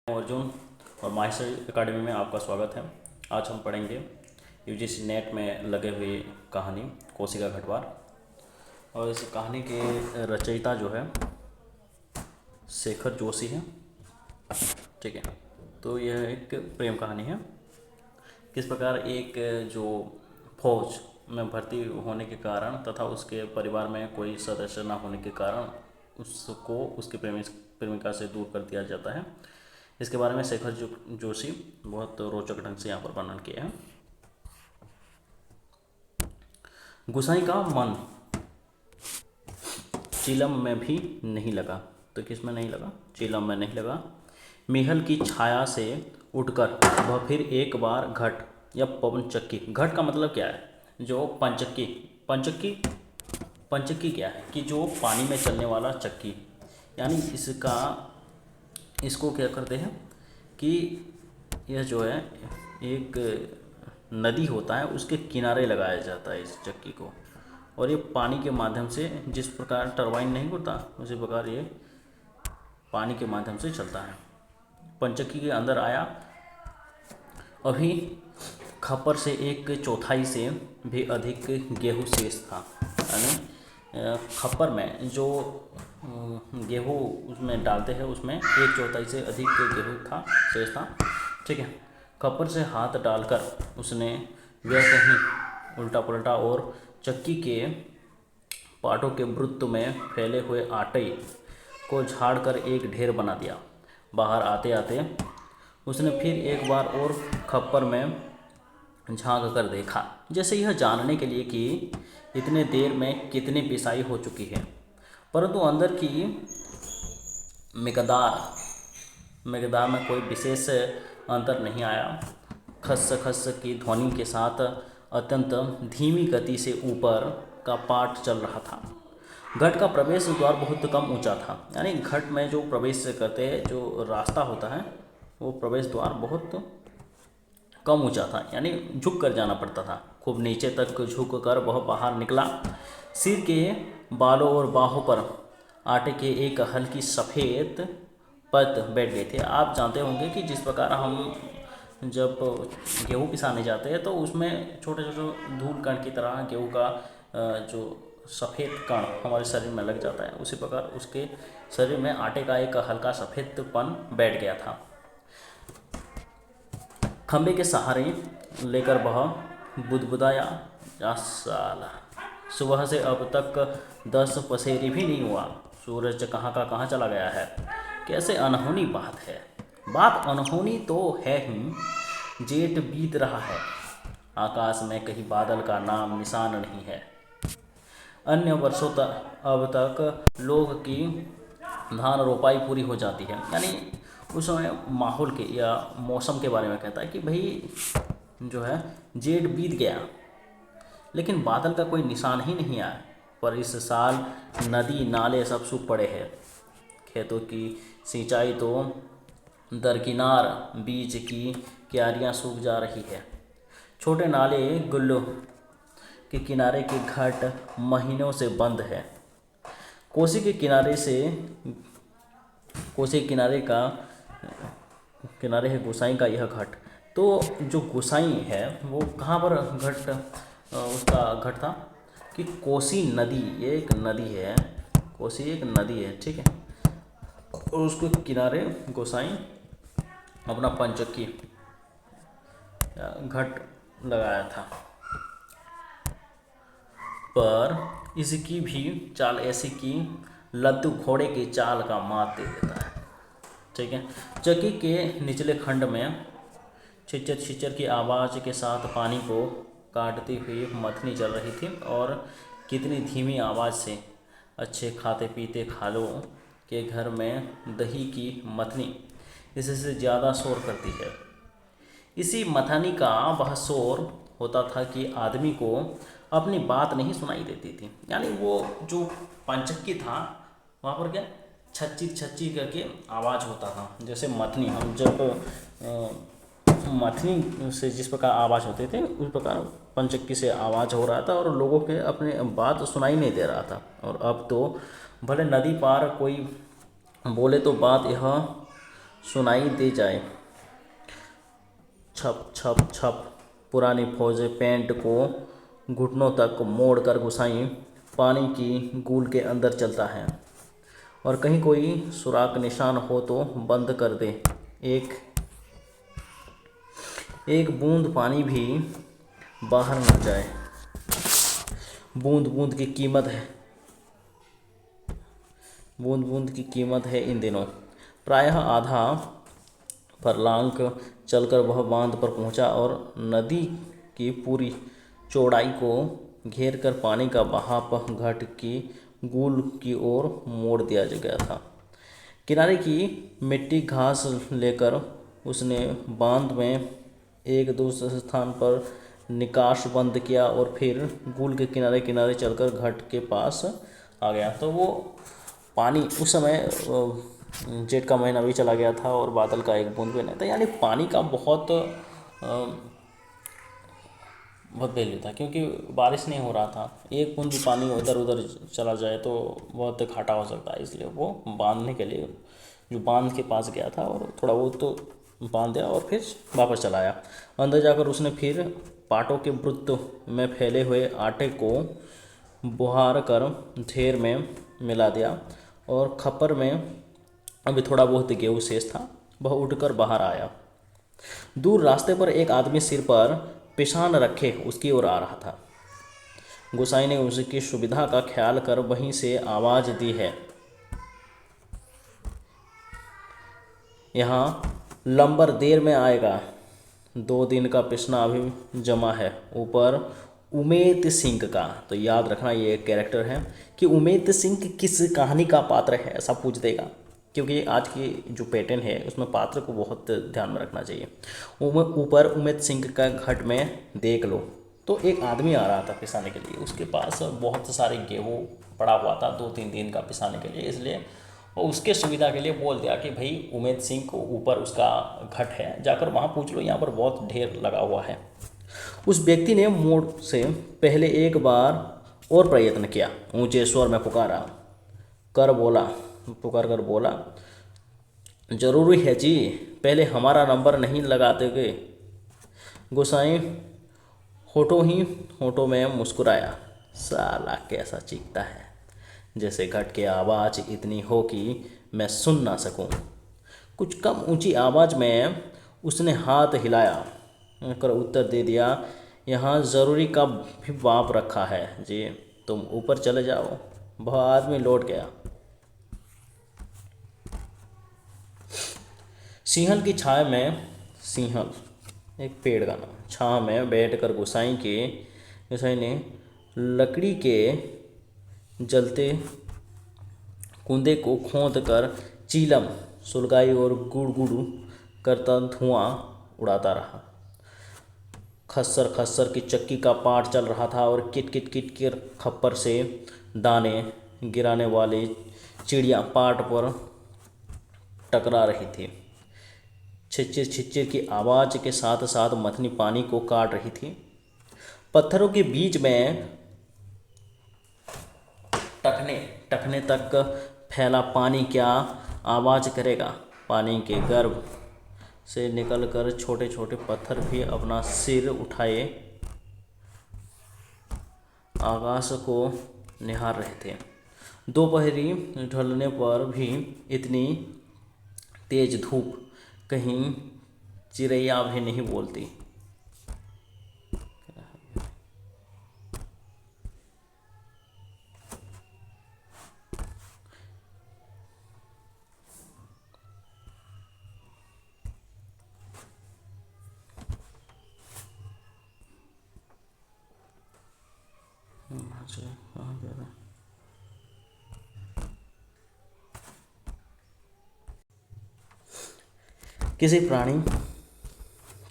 अर्जुन और माहिर एकेडमी में आपका स्वागत है। आज हम पढ़ेंगे यूजीसी नेट में लगे हुए कहानी कोसी का घटवार। और इस कहानी के रचयिता जो है शेखर जोशी है। ठीक है, तो यह एक प्रेम कहानी है। किस प्रकार एक जो फौज में भर्ती होने के कारण तथा उसके परिवार में कोई सदस्य न होने के कारण उसको उसके प्रेमिका से दूर कर दिया जाता है, इसके बारे में शेखर जोशी बहुत रोचक ढंग से यहाँ पर वर्णन किया है। गुसाई का मन चीलम में भी नहीं लगा। तो किस में नहीं लगा? चीलम में नहीं लगा। मेहल की छाया से उठकर वह फिर एक बार घट या पवन चक्की, घट का मतलब क्या है? जो पंचक्की, पंचक्की क्या है कि जो पानी में चलने वाला चक्की, यानी इसको क्या करते हैं कि यह जो है एक नदी होता है उसके किनारे लगाया जाता है इस चक्की को, और ये पानी के माध्यम से, जिस प्रकार टरबाइन नहीं होता उसी प्रकार ये पानी के माध्यम से चलता है। पंचक्की के अंदर आया, अभी खप्पर से एक चौथाई से भी अधिक गेहूँ शेष था। यानी खप्पर में जो गेहूँ उसमें डालते हैं उसमें एक चौथाई से अधिक गेहूँ शेष था। ठीक है, खप्पर से हाथ डालकर उसने वह कहीं उल्टा पलटा और चक्की के पाटों के वृत्त में फैले हुए आटे को झाड़कर एक ढेर बना दिया। बाहर आते आते उसने फिर एक बार और खप्पर में झांक कर देखा, जैसे यह जानने के लिए कि इतने देर में कितनी पिसाई हो चुकी है, परंतु अंदर की मिकदार में कोई विशेष अंतर नहीं आया। खस खस की ध्वनि के साथ अत्यंत धीमी गति से ऊपर का पाठ चल रहा था। घट का प्रवेश द्वार बहुत कम ऊंचा था। यानी घट में जो प्रवेश करते हैं, जो रास्ता होता है, वो प्रवेश द्वार बहुत कम ऊंचा था, यानी झुक कर जाना पड़ता था। खूब नीचे तक झुक कर वह बाहर निकला। सिर के बालों और बाहों पर आटे के एक हल्की सफ़ेद परत बैठ गए थे। आप जानते होंगे कि जिस प्रकार हम जब गेहूँ पिसाने जाते हैं तो उसमें छोटे छोटे धूल कण की तरह गेहूँ का जो सफ़ेद कण हमारे शरीर में लग जाता है, उसी प्रकार उसके शरीर में आटे का एक हल्का सफ़ेदपन बैठ गया था। खंबे के सहारे लेकर वह बुदबुदाया, या साला, सुबह से अब तक 10 पसेरी भी नहीं हुआ, सूरज कहाँ का कहाँ चला गया है। कैसे अनहोनी बात है। बात अनहोनी तो है ही, जेठ बीत रहा है, आकाश में कहीं बादल का नाम निशान नहीं है। अन्य वर्षों तक अब तक लोग की धान रोपाई पूरी हो जाती है। यानी उस समय माहौल के या मौसम के बारे में कहता है कि भाई जो है जेठ बीत गया, लेकिन बादल का कोई निशान ही नहीं आया। पर इस साल नदी नाले सब सूख पड़े हैं। खेतों की सिंचाई तो दरकिनार, बीज की क्यारियाँ सूख जा रही है। छोटे नाले गुल्लो के किनारे के घाट महीनों से बंद है। कोसी के किनारे है गोसाई का यह घाट। तो जो गोसाई है वो कहाँ पर उसका घाट था कि कोसी नदी, ये एक नदी है, कोसी एक नदी है, ठीक है, और उसके किनारे गोसाई अपना पंचक्की घाट लगाया था। पर इसकी भी चाल ऐसी कि लद्दू घोड़े की चाल का मात दे देता है। ठीक है, चक्की के निचले खंड में छिचर छिचर की आवाज़ के साथ पानी को काटती हुई मथनी चल रही थी, और कितनी धीमी आवाज़ से अच्छे खाते पीते खालों के घर में दही की मथनी इससे ज़्यादा शोर करती है। इसी मथनी का वह शोर होता था कि आदमी को अपनी बात नहीं सुनाई देती थी। यानी वो जो पंचक्की था वहाँ पर क्या छच्ची छच्ची करके आवाज़ होता था। जैसे मथनी, हम जब मथनी से जिस प्रकार आवाज़ होते थे उस प्रकार पंचक्की से आवाज़ हो रहा था, और लोगों के अपने बात सुनाई नहीं दे रहा था। और अब तो भले नदी पार कोई बोले तो बात यह सुनाई दे जाए। छप छप छप। पुरानी फौज पैंट को घुटनों तक मोड़कर गोसाई पानी की गूल के अंदर चलता है। और कहीं कोई सुराख निशान हो तो बंद कर दे। एक एक बूंद पानी भी बाहर न जाए। बूंद बूंद की कीमत है बूंद बूंद की कीमत है इन दिनों। प्रायः आधा फरलांग चलकर वह बांध पर पहुंचा और नदी की पूरी चौड़ाई को घेर कर पानी का बहाव घाट की गूल की ओर मोड़ दिया गया था। किनारे की मिट्टी घास लेकर उसने बांध में एक दूसरे स्थान पर निकास बंद किया और फिर गूल के किनारे किनारे चलकर घाट के पास आ गया। तो वो पानी उस समय जेठ का महीना भी चला गया था और बादल का एक बूंद भी नहीं था, यानी पानी का बहुत वैल्यू था, क्योंकि बारिश नहीं हो रहा था। एक बूंद भी पानी इधर उधर चला जाए तो बहुत घाटा हो सकता है, इसलिए वो बांधने के लिए जो बांध के पास गया था और थोड़ा बहुत तो बांध दिया और फिर वापस चला आया। अंदर जाकर उसने फिर पाटों के वृत्त में फैले हुए आटे को बुहार कर ढेर में मिला दिया और खप्पर में अभी थोड़ा बहुत गेहूँ शेष था, वह उठकर बाहर आया। दूर रास्ते पर एक आदमी सिर पर पिशान रखे उसकी ओर आ रहा था। गोसाई ने उसकी सुविधा का ख्याल कर वहीं से आवाज दी है, यहाँ लंबर देर में आएगा। 2 दिन का पिसना अभी जमा है, ऊपर उमेद सिंह का। तो याद रखना ये एक कैरेक्टर है कि उमेद सिंह किस कहानी का पात्र है, ऐसा पूछ देगा, क्योंकि आज की जो पैटर्न है उसमें पात्र को बहुत ध्यान में रखना चाहिए। ऊपर उमेद सिंह का घट में देख लो। तो एक आदमी आ रहा था पिसाने के लिए, उसके पास बहुत सारे गेहूँ पड़ा हुआ था 2-3 दिन का पिसाने के लिए, इसलिए वो उसके सुविधा के लिए बोल दिया कि भाई उमेद सिंह को ऊपर उसका घट है, जाकर वहाँ पूछ लो, यहाँ पर बहुत ढेर लगा हुआ है। उस व्यक्ति ने मोड़ से पहले एक बार और प्रयत्न किया, ऊंचे स्वर में पुकार कर बोला, जरूरी है जी, पहले हमारा नंबर नहीं लगाते गए। गोसाई होठों में मुस्कुराया, साला कैसा चीखता है, जैसे घट की आवाज़ इतनी हो कि मैं सुन ना सकूं। कुछ कम ऊंची आवाज़ में उसने हाथ हिलाया कर उत्तर दे दिया, यहाँ ज़रूरी का भी बाप रखा है जी, तुम ऊपर चले जाओ। वह आदमी लौट गया। सिंहल एक पेड़ का नाम। छाँव में बैठकर गोसाई ने लकड़ी के जलते कुंदे को खोद कर चीलम सुलगाई और गुड़ गुड़ करता धुआं उड़ाता रहा। खस्सर खस्सर की चक्की का पाठ चल रहा था और किट किट किट के खप्पर से दाने गिराने वाली चिड़ियाँ पाट पर टकरा रही थी। छिच्चिर छिच्चिर की आवाज़ के साथ साथ मथनी पानी को काट रही थी। पत्थरों के बीच में टखने तक फैला पानी क्या आवाज़ करेगा। पानी के गर्भ से निकलकर छोटे छोटे पत्थर भी अपना सिर उठाए आकाश को निहार रहे थे। दोपहरी ढलने पर भी इतनी तेज धूप कहीं चिड़ैया भी नहीं बोलती।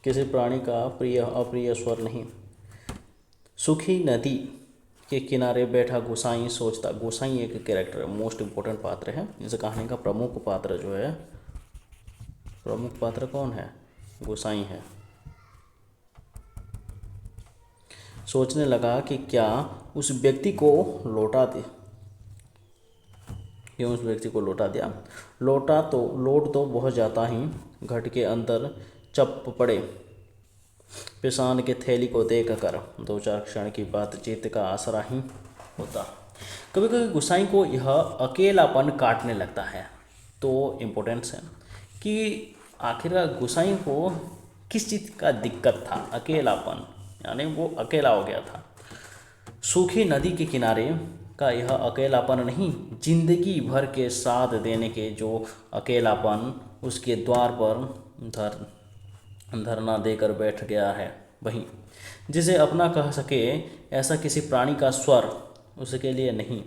किसी प्राणी का प्रिय अप्रिय स्वर नहीं। सूखी नदी के किनारे बैठा गोसाई सोचता। गोसाई एक कैरेक्टर है, मोस्ट इम्पोर्टेंट पात्र है इस कहानी का। प्रमुख पात्र कौन है? गोसाई है। सोचने लगा कि क्या उस व्यक्ति को लौटा एवं उस व्यक्ति को लौटा दिया। लोट तो बहुत जाता ही घट के अंदर चप पड़े पिसान के थैली को देख कर 2-4 क्षण की बातचीत का आसरा ही होता। कभी कभी गुसाई को यह अकेलापन काटने लगता है। तो इम्पोर्टेंस है कि आखिरकार गुसाई को किस चीज़ का दिक्कत था, अकेलापन, यानी वो अकेला हो गया था। सूखी नदी के किनारे का यह अकेलापन नहीं, जिंदगी भर के साथ देने के जो अकेलापन उसके द्वार पर धरना देकर बैठ गया है, वही जिसे अपना कह सके ऐसा किसी प्राणी का स्वर उसके लिए नहीं,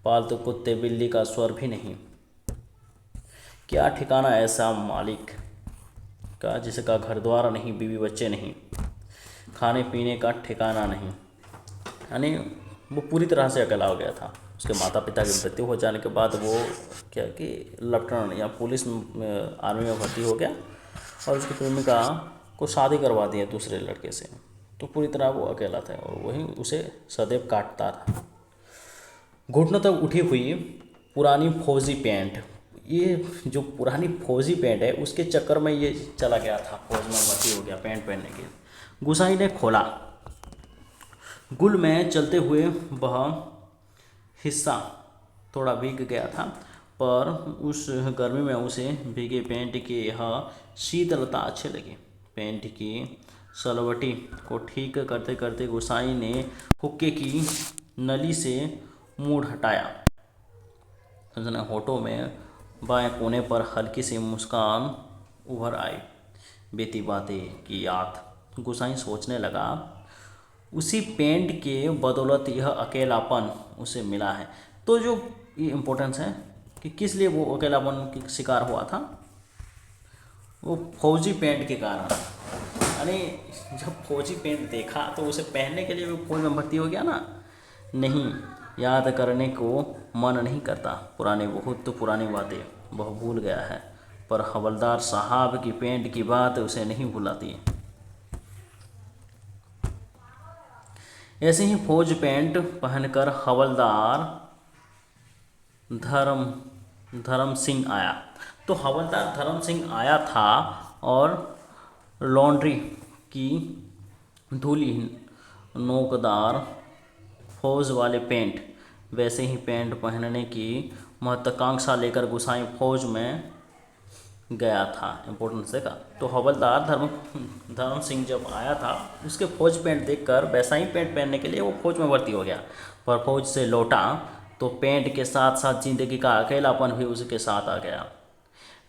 पालतू कुत्ते बिल्ली का स्वर भी नहीं। क्या ठिकाना ऐसा मालिक का जिसका घर द्वार नहीं, बीवी बच्चे नहीं, खाने पीने का ठिकाना नहीं। यानी वो पूरी तरह से अकेला हो गया था। उसके माता पिता की मृत्यु हो जाने के बाद वो क्या कि लेफ्टिनेंट या पुलिस में आर्मी में भर्ती हो गया और उसकी प्रेमिका को शादी करवा दी है दूसरे लड़के से। तो पूरी तरह वो अकेला था और वही उसे सदैव काटता था। घुटनों तक उठी हुई पुरानी फौजी पैंट, ये जो पुरानी फौजी पैंट है उसके चक्कर में ये चला गया था, फौज में भर्ती हो गया पैंट पहनने के। गुसाई ने खोला, गुल में चलते हुए वह हिस्सा थोड़ा भीग गया था, पर उस गर्मी में उसे भीगे पैंट की यह शीतलता अच्छी लगी। पैंट की सलवटी को ठीक करते करते गुसाई ने हुक्के की नली से मूड हटाया। उसने होठों में बाएं कोने पर हल्की सी मुस्कान उभर आई। बीती बातें की याद गुसाई सोचने लगा, उसी पेंट के बदौलत यह अकेलापन उसे मिला है। तो जो ये इम्पोर्टेंस है कि किस लिए वो अकेलापन की शिकार हुआ था, वो फौजी पेंट के कारण। यानी जब फौजी पेंट देखा तो उसे पहनने के लिए वो फौज में भर्ती हो गया ना। नहीं, याद करने को मन नहीं करता, बहुत पुरानी बातें वह भूल गया है, पर हवलदार साहब की पेंट की बात उसे नहीं भुलाती। ऐसे ही फौज पेंट पहनकर हवलदार धर्म सिंह आया। तो हवलदार धर्म सिंह आया था और लॉन्ड्री की धूली नोकदार फौज वाले पेंट, वैसे ही पेंट पहनने की महत्वाकांक्षा लेकर गुसाई फौज में गया था। इम्पोर्टेंस देखा। तो हवलदार धर्म सिंह जब आया था, उसके फौज पेंट देखकर वैसा ही पेंट पहनने के लिए वो फौज में भर्ती हो गया, पर फौज से लौटा तो पेंट के साथ साथ जिंदगी का अकेलापन भी उसके साथ आ गया।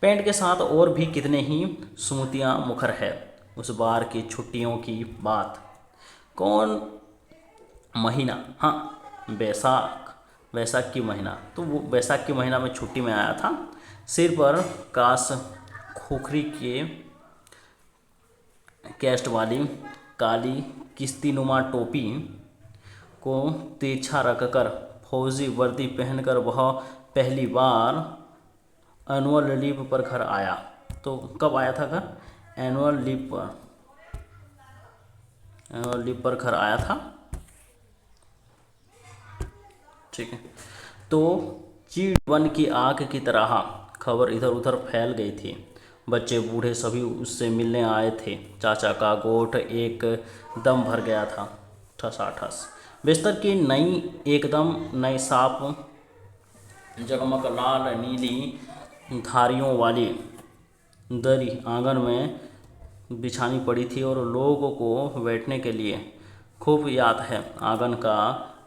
पेंट के साथ और भी कितने ही स्मृतियाँ मुखर है। उस बार की छुट्टियों की बात, कौन महीना, हाँ वैसाख की महीना। तो वो वैसाख के महीना में छुट्टी में आया था। सिर पर कास खोखरी के कैस्ट वाली काली किस्तीनुमा टोपी को तिरछा रखकर फौजी वर्दी पहनकर वह पहली बार एनुअल लीव पर घर आया। तो कब आया था घर? एनुअल लीव पर घर आया था। ठीक है। तो चीड़ वन की आग की तरह खबर इधर उधर फैल गई थी। बच्चे बूढ़े सभी उससे मिलने आए थे। चाचा का गोठ एक दम भर गया था, ठसाठस। बिस्तर की एकदम नई साफ जगमग लाल नीली धारियों वाली दरी आंगन में बिछानी पड़ी थी और लोगों को बैठने के लिए खूब याद है। आंगन का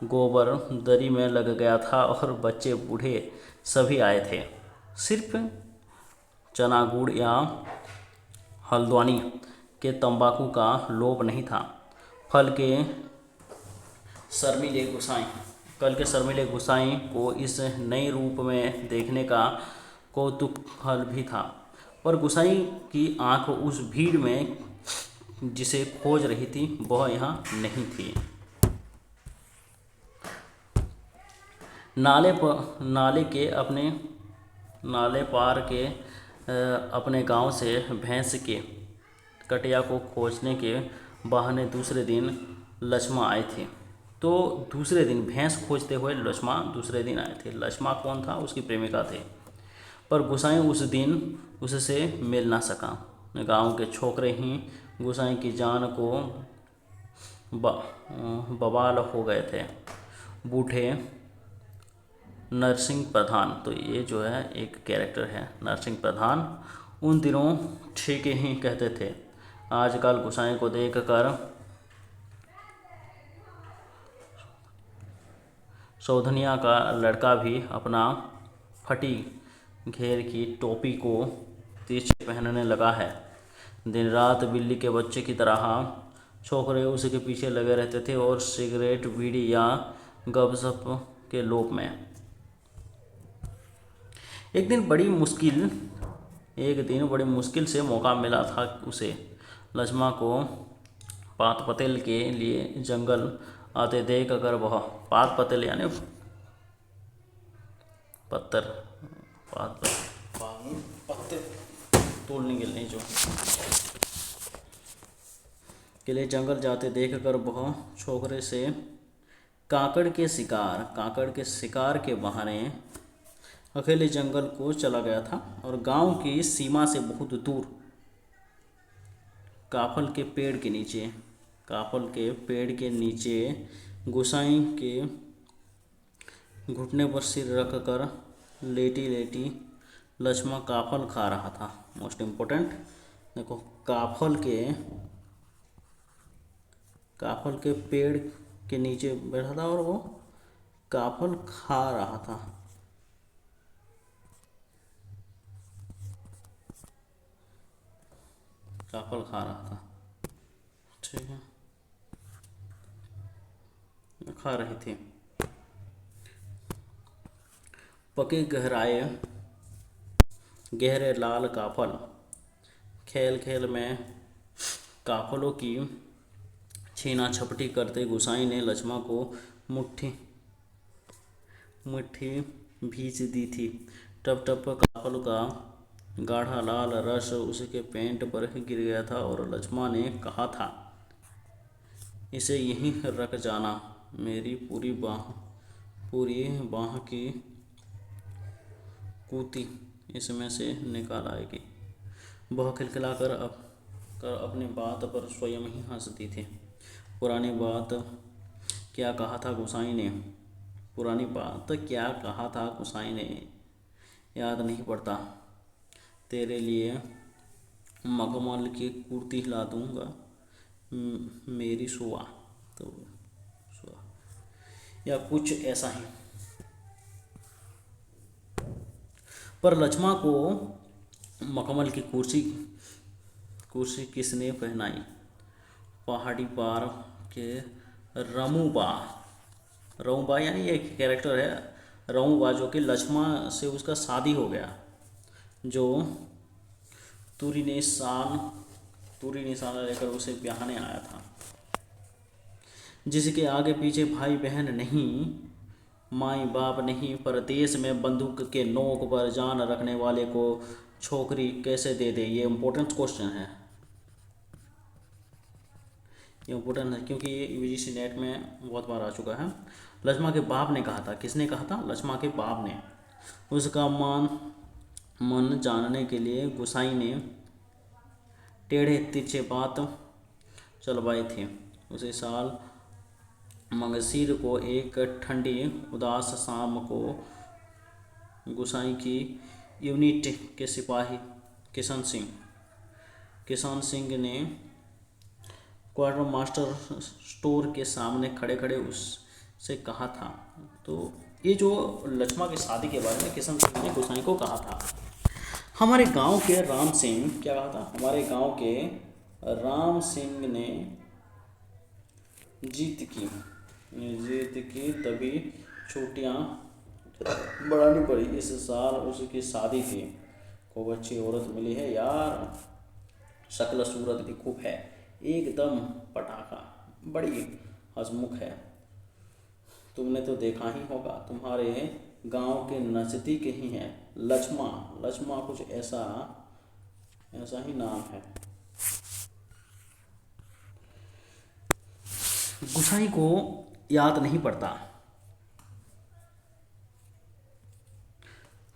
गोबर दरी में लग गया था और बच्चे बूढ़े सभी आए थे। सिर्फ चना गुड़ या हल्द्वानी के तंबाकू का लोभ नहीं था। कल के शर्मीले गुसाई को इस नए रूप में देखने का कौतूहल भी था, पर गुसाई की आंख उस भीड़ में जिसे खोज रही थी वह यहाँ नहीं थी। नाले पार के अपने गांव से भैंस के कटिया को खोजने के बहाने दूसरे दिन लक्ष्मा आई थी। तो दूसरे दिन भैंस खोजते हुए लक्ष्मा दूसरे दिन आए थे। लक्ष्मा कौन था? उसकी प्रेमिका थे। पर गुसाई उस दिन उससे मिल ना सका। गांव के छोकरे ही गुसाई की जान को बवाल हो गए थे। बूढ़े नरसिंह प्रधान, तो ये जो है एक कैरेक्टर है नरसिंह प्रधान, उन दिनों ठीक ही कहते थे। आजकल गुसाई को देख कर सौधनिया का लड़का भी अपना फटी घेर की टोपी को तिरछे पहनने लगा है। दिन रात बिल्ली के बच्चे की तरह छोकरे उसके पीछे लगे रहते थे और सिगरेट, बीड़ी या गपशप के लोभ में। एक दिन बड़ी मुश्किल से मौका मिला था उसे। लक्ष्मा को पात पतेल के लिए जंगल आते देख कर वह पात पतेल यानी पत्थर पात पत्ते तोड़ने के लिए जो के लिए जंगल जाते देख कर वह छोकरे से काकड़ के शिकार के बहाने अकेले जंगल को चला गया था। और गांव की सीमा से बहुत दूर काफल के पेड़ के नीचे गुसाई के घुटने पर सिर रख कर लेटी लेटी लक्ष्मा काफल खा रहा था। मोस्ट इम्पोर्टेंट देखो, काफल के पेड़ के नीचे बैठा था और वो काफल खा रहा था। काफल खा रहा था, ठीक है, खा रही थी। पके गहरे लाल काफल। खेल खेल में काफलों की छीना झपटी करते गुसाई ने लक्ष्मा को मुट्ठी भींच दी थी। टप टप काफल का गाढ़ा लाल रस उसके पैंट पर गिर गया था और लक्ष्मा ने कहा था, इसे यहीं रख जाना, मेरी पूरी बाह की कूती इसमें से निकाल आएगी। वह खिलखिलाकर अपनी बात पर स्वयं ही हंसती थी। पुरानी बात क्या कहा था गुसाई ने याद नहीं पड़ता। तेरे लिए मखमल की कुर्ती ला दूंगा, मेरी सुआ, तो सुआ या कुछ ऐसा ही। पर लक्ष्मा को मखमल की कुर्सी किसने पहनाई? पहाड़ी पार के रमुबा यानी एक कैरेक्टर है रमुबा, जो कि लक्ष्मा से उसका शादी हो गया, जो तुरी निशान लेकर उसे ब्याहने आया था, जिसके आगे पीछे भाई बहन नहीं, माई बाप नहीं, पर देश में बंदूक के नोक पर जान रखने वाले को छोकरी कैसे दे दे? ये इम्पोर्टेंट क्वेश्चन है, ये इम्पोर्टेंट है क्योंकि ये यूजीसी नेट में बहुत बार आ चुका है। लक्ष्मा के बाप ने कहा था, किसने कहा था? लक्ष्मा के बाप ने। उसका मन जानने के लिए गुसाई ने टेढ़े तिरछे बात चलवाई थी। उसी साल मंगसीर को एक ठंडी उदास शाम को गुसाई की यूनिट के सिपाही किशन सिंह ने क्वार्टर मास्टर स्टोर के सामने खड़े खड़े उससे कहा था। तो ये जो लक्ष्मा की शादी के बारे में किशन सिंह ने गुसाई को कहा था। हमारे गांव के राम सिंह क्या कहा था? हमारे गांव के राम सिंह ने जीत की तभी छुट्टियां बढ़ानी पड़ी। इस साल उसकी शादी थी। खूब अच्छी औरत मिली है यार, शक्ल सूरत भी खूब है, एकदम पटाखा, बड़ी हंसमुख है। तुमने तो देखा ही होगा, तुम्हारे गांव के नज़दीक ही है। लक्ष्मा कुछ ऐसा ही नाम है। गुसाई को याद नहीं पड़ता।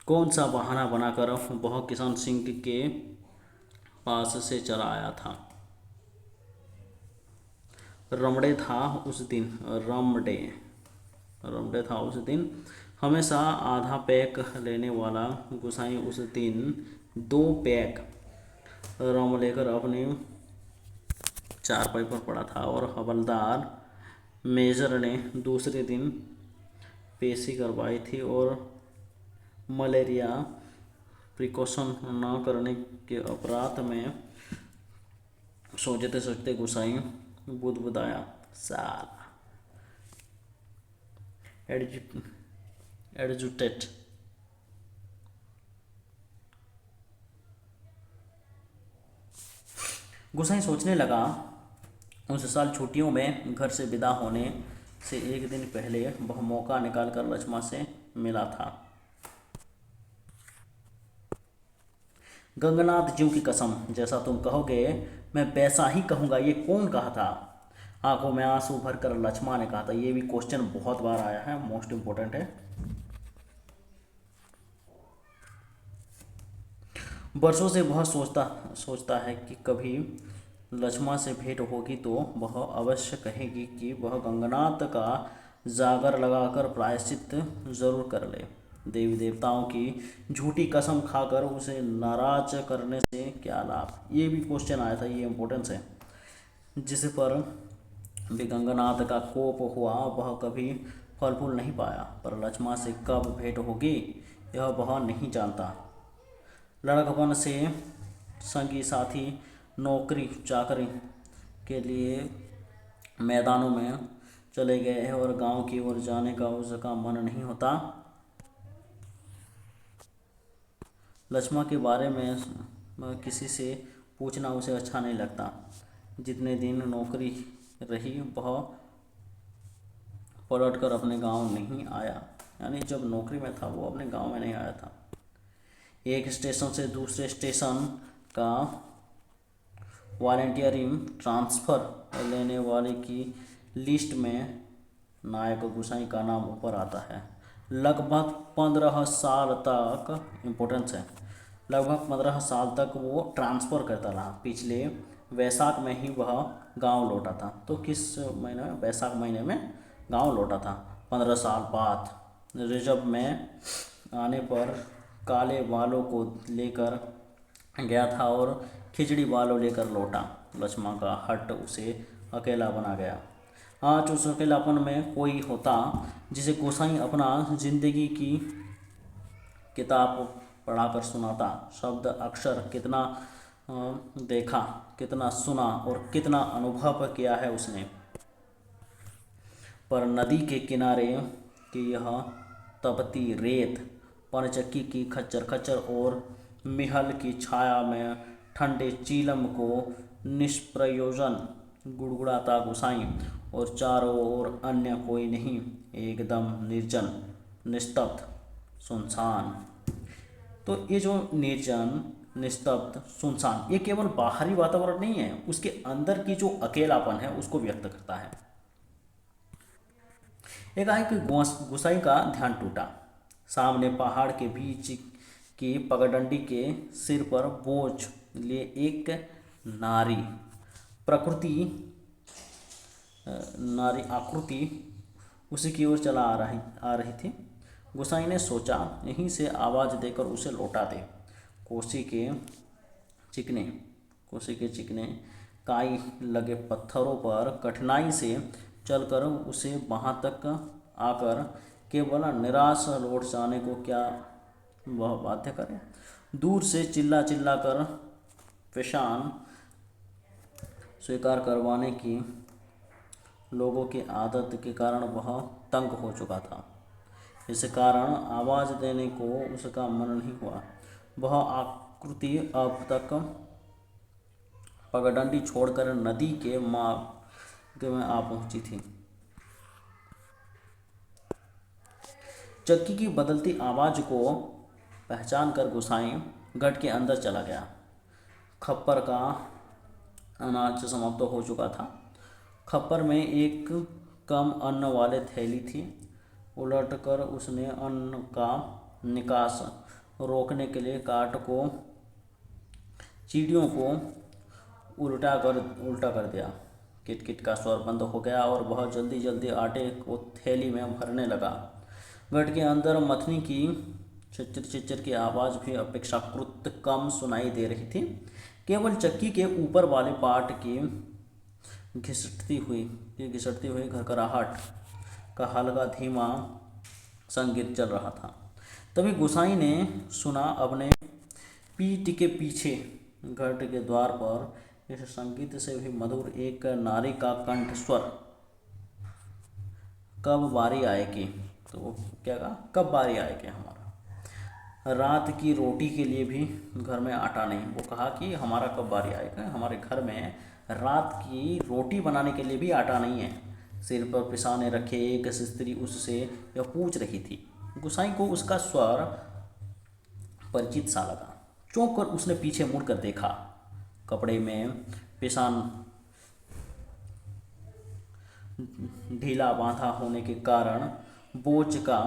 कौन सा बहाना बनाकर वह किशन सिंह के पास से चला आया था? रमड़े था उस दिन, रमड़े रमड़े था उस दिन हमेशा आधा पैक लेने वाला गुसाई उस दिन 2 पैक रम लेकर अपने चारपाई पर पड़ा था, और हवलदार मेजर ने दूसरे दिन पेशी करवाई थी, और मलेरिया प्रिकॉशन न करने के अपराध में सोचते सोचते गुसाई बुदबुदाया, साला एडजुटेट। गुसाई सोचने लगा, उस साल छुट्टियों में घर से विदा होने से एक दिन पहले वह मौका निकालकर लक्ष्मा से मिला था। गंगनाथ जीव की कसम, जैसा तुम कहोगे मैं वैसा ही कहूँगा। ये कौन कहा था? आंखों में आंसू भरकर लक्ष्मा ने कहा था। ये भी क्वेश्चन बहुत बार आया है, मोस्ट इम्पोर्टेंट है। वर्षों से वह सोचता है कि कभी लक्ष्मा से भेंट होगी तो वह अवश्य कहेगी कि वह गंगनाथ का जागर लगाकर प्रायश्चित जरूर कर ले। देवी देवताओं की झूठी कसम खाकर उसे नाराज करने से क्या लाभ? ये भी क्वेश्चन आया था, ये इम्पोर्टेंस है। जिस पर भी गंगनाथ का कोप हुआ वह कभी फल फूल नहीं पाया, पर लक्ष्मा से कब भेंट होगी यह वह नहीं जानता। लड़कपन से संगी साथी नौकरी चाकरी के लिए मैदानों में चले गए हैं, और गांव की ओर जाने का उसका मन नहीं होता। लक्ष्मा के बारे में किसी से पूछना उसे अच्छा नहीं लगता। जितने दिन नौकरी रही वह पलटकर अपने गांव नहीं आया, यानी जब नौकरी में था वो अपने गांव में नहीं आया था। एक स्टेशन से दूसरे स्टेशन का वॉलंटियरिंग ट्रांसफ़र लेने वाले की लिस्ट में नायक गुसाई का नाम ऊपर आता है। लगभग 15 साल तक, इम्पोर्टेंस है, लगभग 15 साल तक वो ट्रांसफ़र करता रहा। पिछले वैशाख में ही वह गांव लौटा था। तो किस महीने में? वैशाख महीने में गांव लौटा था। 15 साल बाद रिजर्व में आने पर काले बालों को लेकर गया था और खिचड़ी बालों लेकर लौटा। लक्ष्मा का हट उसे अकेला बना गया। आज उस अकेलापन में कोई होता जिसे गोसाई अपना जिंदगी की किताब पढ़ाकर सुनाता। शब्द अक्षर कितना देखा, कितना सुना और कितना अनुभव किया है उसने, पर नदी के किनारे की यह तपती रेत, पनचक्की की खच्चर खच्चर और मिहल की छाया में ठंडे चीलम को निष्प्रयोजन गुड़गुड़ाता गुसाई, और चारों ओर अन्य कोई नहीं, एकदम निर्जन, निस्तब्ध, सुनसान। तो ये जो निर्जन, निस्तब्ध, सुनसान, ये केवल बाहरी वातावरण नहीं है, उसके अंदर की जो अकेलापन है उसको व्यक्त करता है। एकाएक गुसाई का ध्यान टूटा। सामने पहाड़ के बीच की पगडंडी के सिर पर बोझ लिए एक नारी आकृति उसी की ओर चला आ रही थी। गुसाई ने सोचा यहीं से आवाज़ देकर उसे लौटा दे। कोसी के चिकने काई लगे पत्थरों पर कठिनाई से चलकर उसे वहाँ तक आकर केवल निराश लौट जाने को क्या वह बाध्य करे? दूर से चिल्ला चिल्ला कर पेशान स्वीकार करवाने की लोगों की आदत के कारण वह तंग हो चुका था। इस कारण आवाज़ देने को उसका मन नहीं हुआ। वह आकृति अब तक पगडंडी छोड़कर नदी के मार्ग में आ पहुंची थी। चक्की की बदलती आवाज़ को पहचान कर गुसाई गढ़ के अंदर चला गया। खप्पर का अनाज समाप्त हो चुका था। खप्पर में एक कम अन्न वाले थैली थी। उलटकर उसने अन्न का निकास रोकने के लिए काट को चींटियों को उल्टा कर दिया। किटकिट का स्वर बंद हो गया और वह जल्दी जल्दी आटे को थैली में भरने लगा। घट के अंदर मथनी की चिच्चर चिच्चर की आवाज़ भी अपेक्षाकृत कम सुनाई दे रही थी। केवल चक्की के ऊपर वाले पार्ट की घिसटती हुई घरघराहट का हल्का धीमा संगीत चल रहा था। तभी गुसाई ने सुना अपने पीठ के पीछे घट के द्वार पर इस संगीत से भी मधुर एक नारी का कंठ स्वर, कब बारी आएगी। तो वो क्या कहा, कब बारी आएगी हमारा, रात की रोटी के लिए भी घर में आटा नहीं। वो कहा कि हमारा कब बारी आएगा, हमारे घर में रात की रोटी बनाने के लिए भी आटा नहीं है। सिर पर पिसाने रखे एक स्त्री उससे यह पूछ रही थी। गुसाई को उसका स्वर परिचित सा लगा। चौंक कर उसने पीछे मुड़कर देखा। कपड़े में पिसान ढीला बांधा होने के कारण बोझ का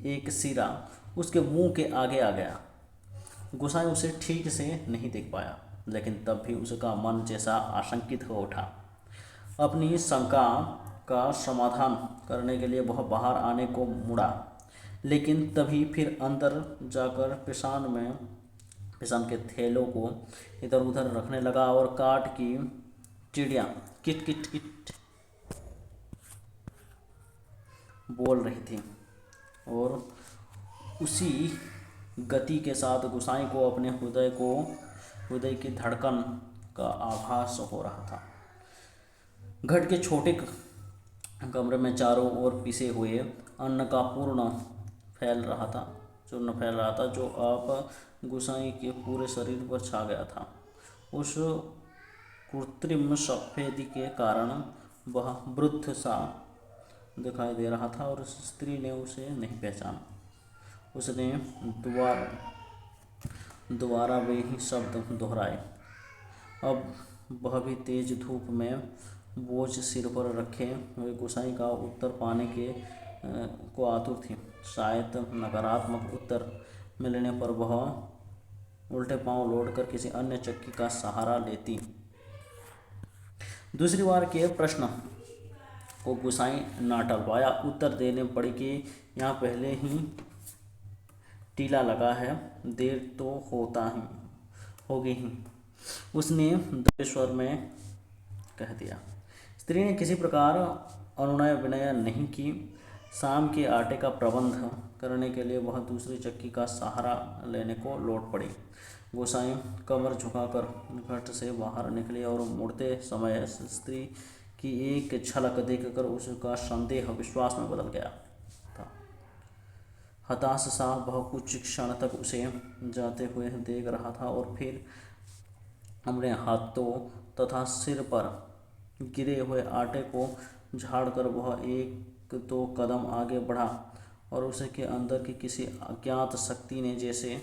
एक सिरा उसके मुंह के आगे आ गया। गुसाई उसे ठीक से नहीं देख पाया, लेकिन तब भी उसका मन जैसा आशंकित हो उठा। अपनी शंका का समाधान करने के लिए वह बाहर आने को मुड़ा, लेकिन तभी फिर अंदर जाकर पिसान के थैलों को इधर उधर रखने लगा और काठ की चिड़िया किट किट किट बोल रही थी। और उसी गति के साथ गुसाई को अपने हृदय की धड़कन का आभास हो रहा था। घट के छोटे कमरे में चारों ओर पिसे हुए अन्न का चूर्ण फैल रहा था, जो अब गुसाई के पूरे शरीर पर छा गया था। उस कृत्रिम सफेदी के कारण वह वृद्ध सा दिखाई दे रहा था और उस स्त्री ने उसे नहीं पहचाना। उसने दोबारा वे ही शब्द दोहराए। अब वह भी तेज धूप में बोझ सिर पर रखे हुए गुसाई का उत्तर पाने को आतुर थी। शायद नकारात्मक उत्तर मिलने पर वह उल्टे पांव लौटकर किसी अन्य चक्की का सहारा लेती। दूसरी बार के प्रश्न को गुसाई ना टल पाया। उत्तर देने पड़ी कि यहाँ पहले ही टीला लगा है, देर तो होगी ही, उसने दबे स्वर में कह दिया। स्त्री ने किसी प्रकार अनुनय विनय नहीं की। शाम के आटे का प्रबंध करने के लिए वह दूसरी चक्की का सहारा लेने को लौट पड़ी। गोसाई कमर झुकाकर घट से बाहर निकले और मुड़ते समय स्त्री की एक झलक देखकर उसका संदेह विश्वास में बदल गया था। हताश सा वह कुछ क्षण तक उसे जाते हुए देख रहा था और फिर अपने हाथों तथा सिर पर गिरे हुए आटे को झाड़कर वह एक दो कदम आगे बढ़ा और उसके अंदर की किसी अज्ञात शक्ति ने जैसे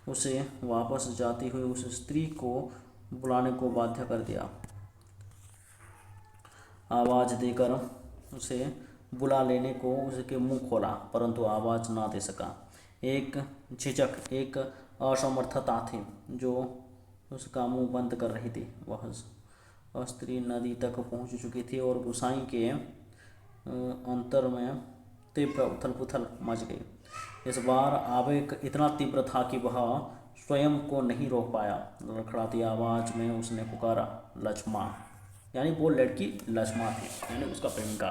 उसे वापस जाती हुई उस स्त्री को बुलाने को बाध्य कर दिया। आवाज़ देकर उसे बुला लेने को उसके मुंह खोला, परंतु आवाज़ ना दे सका। एक झिझक, एक असमर्थता थी जो उसका मुंह बंद कर रही थी। वह स्त्री नदी तक पहुंच चुकी थी और गुसाई के अंतर में तीव्र उथल पुथल मच गई। इस बार आवेग इतना तीव्र था कि वह स्वयं को नहीं रोक पाया। लड़खड़ाती आवाज़ में उसने पुकारा, लक्ष्मा। यानी वो लड़की लक्ष्मा थी, यानी उसका प्रेमिका।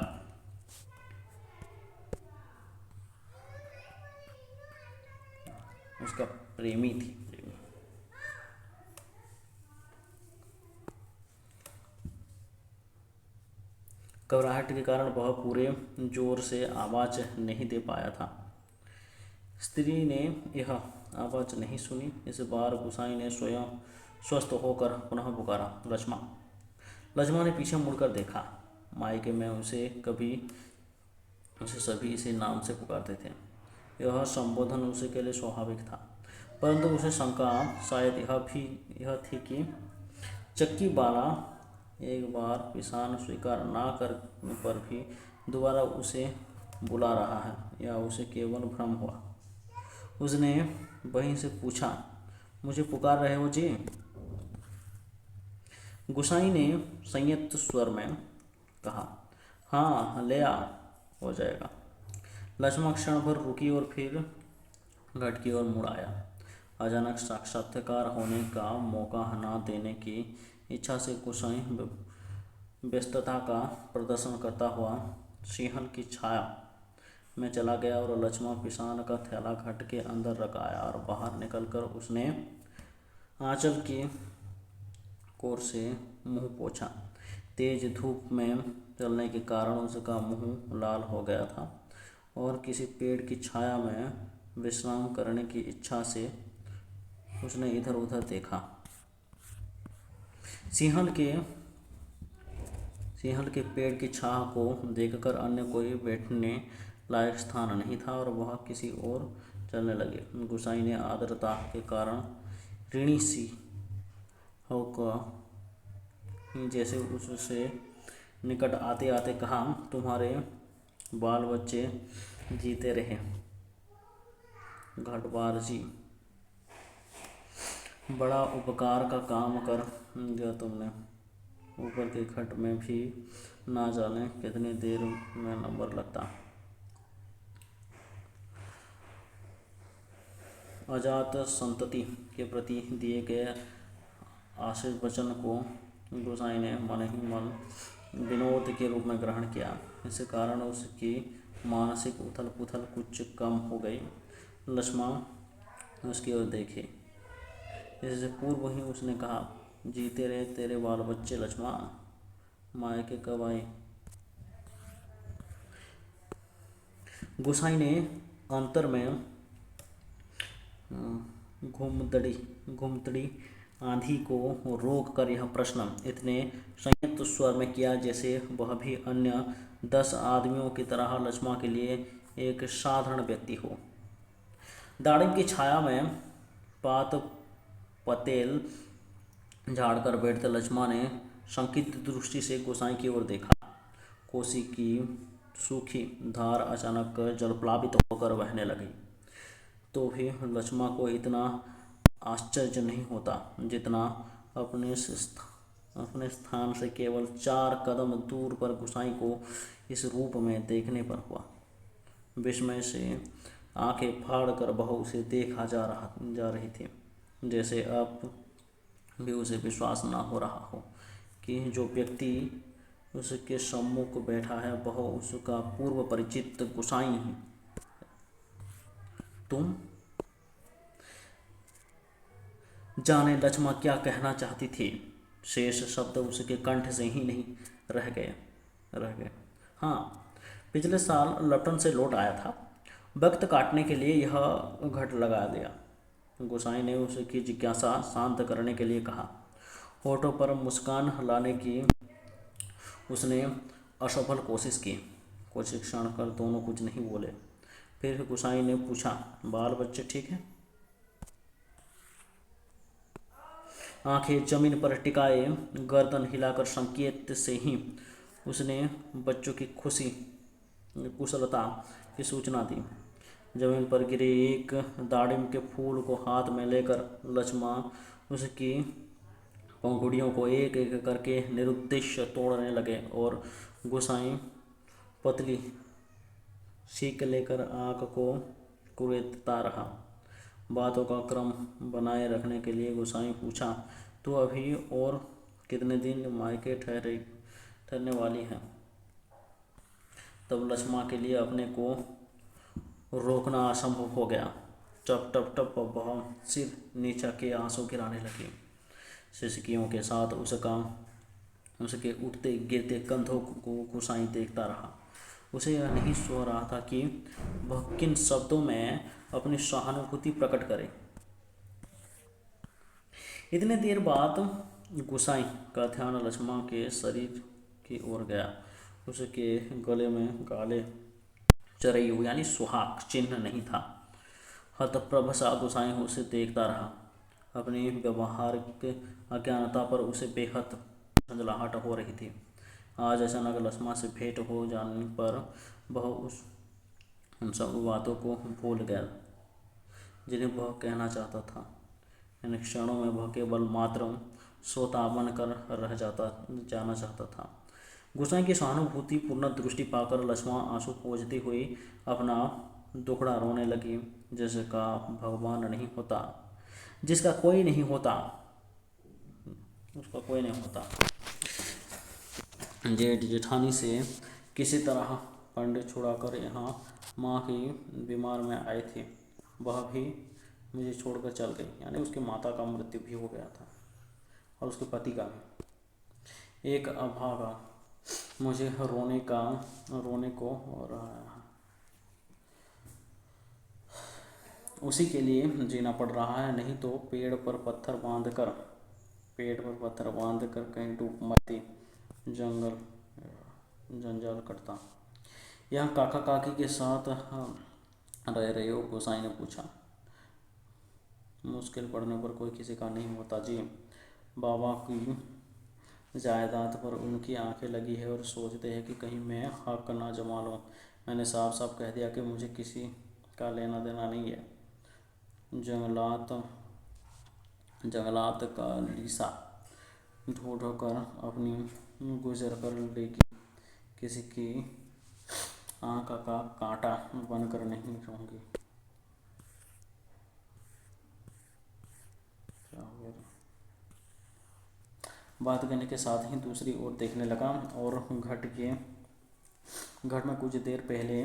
उसका प्रेमी थी। घबराहट के कारण वह पूरे जोर से आवाज़ नहीं दे पाया था। स्त्री ने यह आवाज़ नहीं सुनी। इस बार गुसाई ने स्वयं स्वस्थ होकर पुनः पुकारा, लक्ष्मा। लक्ष्मा ने पीछे मुड़कर देखा। मायके में उसे सभी इसी नाम से पुकारते थे। यह संबोधन उसे के लिए स्वाभाविक था, परंतु उसे शंका शायद यह थी कि चक्की वाला एक बार पिसान स्वीकार ना करने पर भी दोबारा उसे बुला रहा है, या उसे केवल भ्रम हुआ। उसने वहीं से पूछा, मुझे पुकार रहे हो जी? गुसाई ने संयत स्वर में कहा, हाँ ले आ, हो जाएगा। लक्ष्मण क्षण भर रुकी और फिर घट की ओर मुड़ आया। अचानक साक्षात्कार होने का मौका न देने की इच्छा से गुसाई व्यस्तता का प्रदर्शन करता हुआ सिंहल की छाया में चला गया और लक्ष्मण पिसान का थैला घट के अंदर रख आया और बाहर निकलकर उसने आंचल की कोर से मुंह पोंछा। तेज धूप में चलने के कारण उसका मुंह लाल हो गया था और किसी पेड़ की छाया में विश्राम करने की इच्छा से उसने इधर उधर देखा। सिंहल के पेड़ की छाया को देखकर अन्य कोई बैठने लायक स्थान नहीं था और वह किसी और चलने लगे। गुसाई ने आर्द्रता के कारण ऋणी सी होकर जैसे उससे निकट आते आते कहा, तुम्हारे बाल बच्चे जीते रहे घटवार जी, बड़ा उपकार का काम कर दिया तुमने। ऊपर के घट में भी ना जाने कितनी देर में नंबर लगता। अजात संतति के प्रति दिए गए आशीर्वचन को गोसाई ने मन ही मन विनोद के रूप में ग्रहण किया। इस कारण उसकी मानसिक उथल पुथल कुछ कम हो गई। लक्ष्मण उसकी ओर देखे। इससे पूर्व ही उसने कहा, जीते रहे तेरे बाल बच्चे लक्ष्मण, मायके कब आई? गोसाई ने अंतर में घुमतड़ी आंधी को रोक कर यह प्रश्न इतने संयत स्वर में किया जैसे वह भी अन्य 10 आदमियों की तरह लक्ष्मण के लिए एक साधारण व्यक्ति हो। दाड़िम की छाया में पात पतेल झाड़कर बैठते लक्ष्मण ने शंकित दृष्टि से गोसाई की ओर देखा। कोसी की सूखी धार अचानक जलप्लावित होकर बहने लगी तो भी लक्ष्मण को इतना आश्चर्य नहीं होता जितना अपने स्थान से केवल 4 कदम दूर पर गुसाई को इस रूप में देखने पर हुआ। विस्मय से आंखें फाड़कर वह उसे देखा जा रही थी, जैसे अब भी उसे विश्वास न हो रहा हो कि जो व्यक्ति उसके सम्मुख बैठा है वह उसका पूर्व परिचित गुसाई ही। तुम? जाने लक्ष्मण क्या कहना चाहती थी, शेष शब्द उसके कंठ से ही नहीं रह गए। हाँ, पिछले साल लपटन से लौट आया था, वक्त काटने के लिए यह घट लगा दिया। गोसाई ने उसकी जिज्ञासा शांत करने के लिए कहा। होठों पर मुस्कान लाने की उसने असफल कोशिश की। कुछ क्षण कर दोनों कुछ नहीं बोले। फिर गोसाई ने पूछा, बाल बच्चे ठीक हैं? आंखें जमीन पर टिकाए गर्दन हिलाकर संकेत से ही उसने बच्चों की कुशलता की सूचना दी। जमीन पर गिरे एक दाड़िम के फूल को हाथ में लेकर लक्ष्मण उसकी पंखुड़ियों को एक एक करके निरुद्देश्य तोड़ने लगे और गोसाई पतली सीख लेकर आँख को कुरेदता रहा। बातों का क्रम बनाए रखने के लिए गोसाई पूछा, तो अभी और कितने दिन मायके ठहरने वाली है? तब लक्ष्मण के लिए अपने को रोकना असंभव हो गया। टप टप टप वह सिर नीचा के आंसू गिराने लगी। सिसकियों के साथ उसके उठते गिरते कंधों को गोसाई देखता रहा। उसे यह नहीं सो रहा था कि वह किन शब्दों में अपनी सहानुभूति प्रकट करे। इतने देर बाद गोसाई का ध्यान लक्ष्मण के शरीर की ओर गया। उसके गले में काले चरैयू यानी सुहाग चिन्ह नहीं था। हतप्रभ सा गोसाई उसे देखता रहा। अपनी व्यवहारिक अज्ञानता पर उसे बेहद झंझलाहट हो रही थी। आज अचानक लक्ष्मण से भेंट हो जाने पर वह उन सब बातों को भूल गया जिन्हें वह कहना चाहता था। इन क्षणों में वह केवल मात्र श्रोता बनकर जाना चाहता था। गोसाई की सहानुभूतिपूर्ण दृष्टि पाकर लक्ष्मण आंसू पोंछती हुई अपना दुखड़ा रोने लगी। जिसका भगवान नहीं होता, जिसका कोई नहीं होता, उसका कोई नहीं होता। जेठ जेठानी से किसी तरह पंडित छुड़ाकर यहाँ माँ की बीमार में आई थी। वह भी मुझे छोड़कर चल गई, यानी उसकी माता का मृत्यु भी हो गया था और उसके पति का भी। एक अभागा मुझे रोने को हो रहा है, उसी के लिए जीना पड़ रहा है, नहीं तो पेड़ पर पत्थर बांध कर कहीं डूब मरती, जंजाल कटता। यहाँ काका काकी के साथ रह रहे हो? गोसाई ने पूछा। मुश्किल पड़ने पर कोई किसी का नहीं होता जी। बाबा की जायदाद पर उनकी आंखें लगी है और सोचते हैं कि कहीं मैं हक ना जमा लूँ। मैंने साफ साफ कह दिया कि मुझे किसी का लेना देना नहीं है। जंगलात का लीसा ढूंढ कर अपनी गुजर कर लेगी, किसी की आँख का कांटा बनकर नहीं रहूँगी। बात करने के साथ ही दूसरी ओर देखने लगा और घट में कुछ देर पहले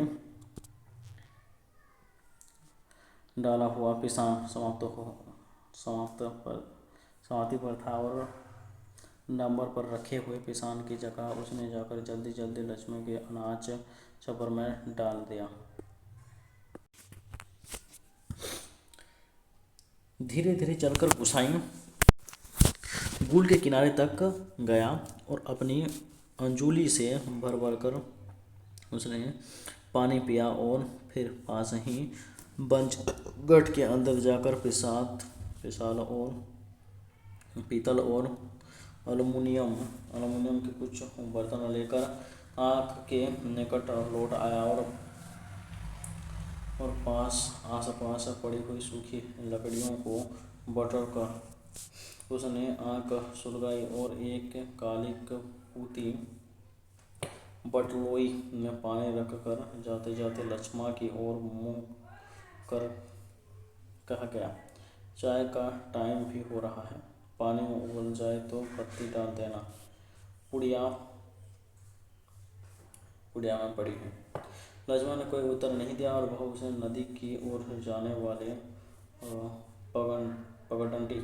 डाला हुआ पिसान समाप्ति पर था और नंबर पर रखे हुए पिसान की जगह उसने जाकर जल्दी जल्दी लक्ष्मी के अनाज छपर में डाल दिया। धीरे धीरे चलकर गोसाई गूल के किनारे तक गया और अपनी अंजुली से भर भर कर उसने पानी पिया और फिर पास ही बंच गठ के अंदर जाकर पीतल और एल्युमिनियम के कुछ बर्तन लेकर आँख के निकट लौट आया और आसपास पड़ी हुई सूखी लकड़ियों को बटर कर उसने आँख सुलगाई और एक काली पूती बटलोई में पानी रख कर जाते जाते लक्ष्मण की ओर मुँह कर कह गया, चाय का टाइम भी हो रहा है, पानी में उबल जाए तो पत्ती डाल देना, पुड़िया में पड़ी है। लक्ष्मण ने कोई उत्तर नहीं दिया और वह उसे नदी की ओर जाने वाले पगडंडी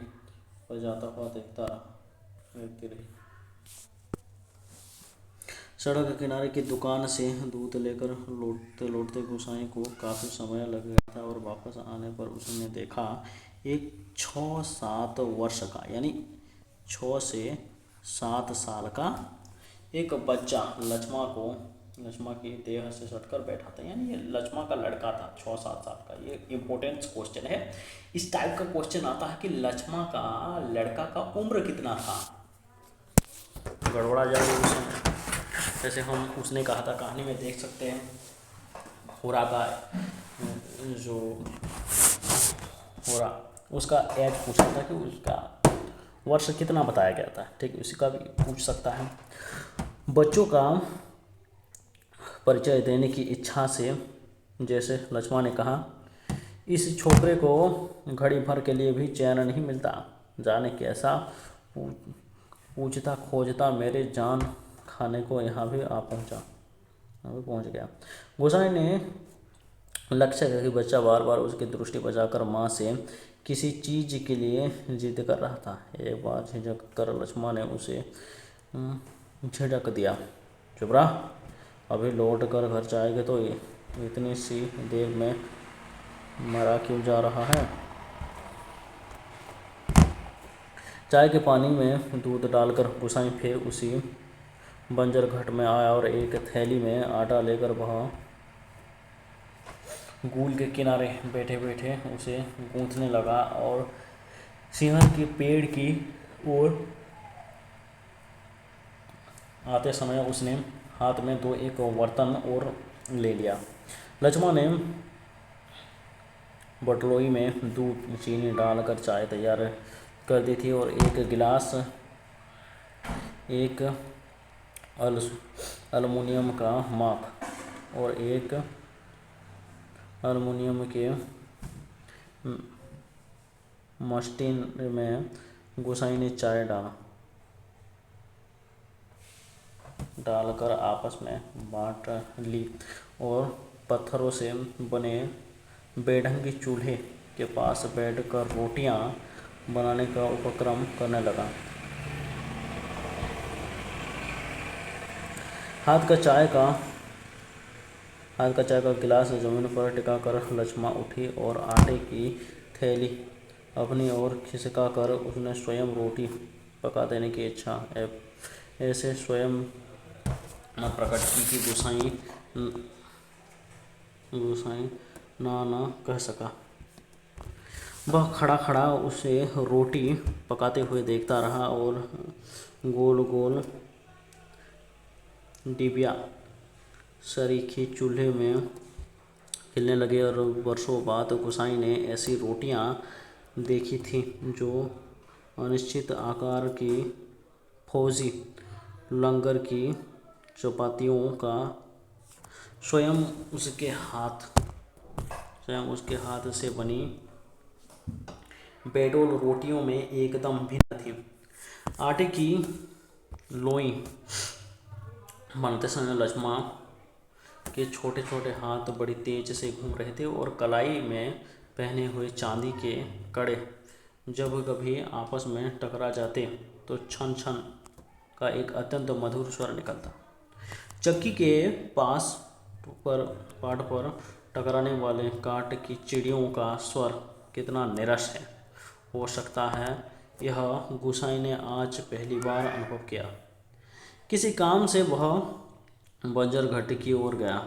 पर जाता हुआ देखती रही। सड़क के किनारे की दुकान से दूध लेकर लौटते गोसाई को काफ़ी समय लग गया था और वापस आने पर उसने देखा एक 6-7 वर्ष का, यानी 6 से 7 साल का एक बच्चा लक्ष्मण की देह से सटकर बैठा था। यानी ये लक्ष्मण का लड़का था 6-7 साल का। ये इम्पोर्टेंट क्वेश्चन है। इस टाइप का क्वेश्चन आता है कि लक्ष्मण का लड़का का उम्र कितना था, गड़बड़ा जाएगा उसमें। जैसे हम उसने कहा था कहानी में देख सकते हैं, होरा का जो होरा उसका एज पूछा था कि उसका वर्ष कितना बताया गया था, ठीक है, उसी का भी पूछ सकता है। बच्चों का परिचय देने की इच्छा से जैसे लक्ष्मण ने कहा, इस छोकरे को घड़ी भर के लिए भी चैन नहीं मिलता, जाने कैसा पूछता खोजता मेरे जान खाने को यहाँ भी पहुँच गया। गोसाई ने लक्ष्य किया कि बच्चा बार बार उसकी दृष्टि बचाकर माँ से किसी चीज़ के लिए जिद कर रहा था। एक बार झिझक कर लक्ष्मण ने उसे झिझक दिया, चुप रहा, अभी लौट कर घर जाएंगे तो इतनी सी देर में मरा क्यों जा रहा है। चाय के पानी में दूध डालकर गोसाई फिर उसी बंजर घट में आया और एक थैली में आटा लेकर वह गूल के किनारे बैठे बैठे उसे गूंथने लगा और सिंहर के पेड़ की ओर आते समय उसने हाथ में दो एक बर्तन और ले लिया। लक्ष्मण ने बटलोई में दूध चीनी डालकर चाय तैयार कर दी थी और एक गिलास एक अल्युमिनियम का मग और एक अल्युमिनियम के मस्टिन में गोसाई ने चाय डालकर आपस में बांट ली और पत्थरों से बने बेढंगी चूल्हे के पास बैठकर रोटियां बनाने का उपक्रम करने लगा। हाथ का चाय का गिलास जमीन पर टिकाकर लक्ष्मा उठी और आटे की थैली अपनी ओर खिसका कर उसने स्वयं रोटी पका देने की इच्छा ऐसे स्वयं न प्रकट की कि गोसाई ना कह सका। वह खड़ा खड़ा उसे रोटी पकाते हुए देखता रहा और गोल गोल डिबिया सरीखी चूल्हे में खिलने लगे और वर्षों बाद गोसाई ने ऐसी रोटियां देखी थी जो अनिश्चित आकार की फौजी लंगर की चपातियों का स्वयं उसके हाथ से बनी बेडोल रोटियों में एकदम भिन्न थी। आटे की लोई बनते समय लक्ष्मा के छोटे छोटे हाथ बड़ी तेज से घूम रहे थे और कलाई में पहने हुए चांदी के कड़े जब कभी आपस में टकरा जाते तो छन छन का एक अत्यंत मधुर स्वर निकलता। चक्की के पाट पर टकराने वाले काट की चिड़ियों का स्वर कितना निरस हो सकता है, यह गोसाई ने आज पहली बार अनुभव किया। किसी काम से वह बंजर घाटी की ओर गया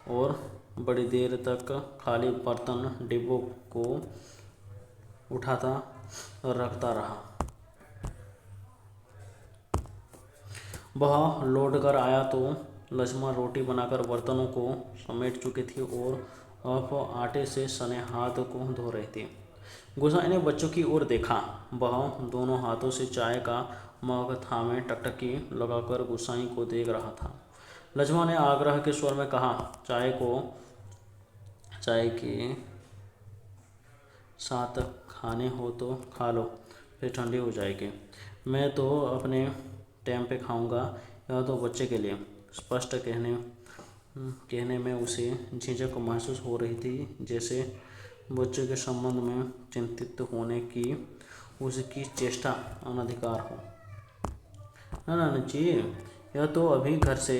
और बड़ी देर तक खाली बर्तन डिब्बों को उठाता रखता रहा। वह लौट कर आया तो लक्ष्मा रोटी बनाकर बर्तनों को समेट चुकी थी और अब आटे से सने हाथ को धो रही थी। गोसाई ने बच्चों की ओर देखा। वह दोनों हाथों से चाय का मग थामे टकटकी लगाकर गोसाई को देख रहा था। लक्ष्मा ने आग्रह के स्वर में कहा, चाय के साथ खाने हो तो खा लो, फिर ठंडी हो जाएगी। मैं तो अपने टाइम पे खाऊंगा, यह तो बच्चे के लिए। स्पष्ट कहने में उसे झिझक महसूस हो रही थी, जैसे बच्चे के संबंध में चिंतित होने की उसकी चेष्टा अनधिकार हो। नाना जी, यह तो अभी घर से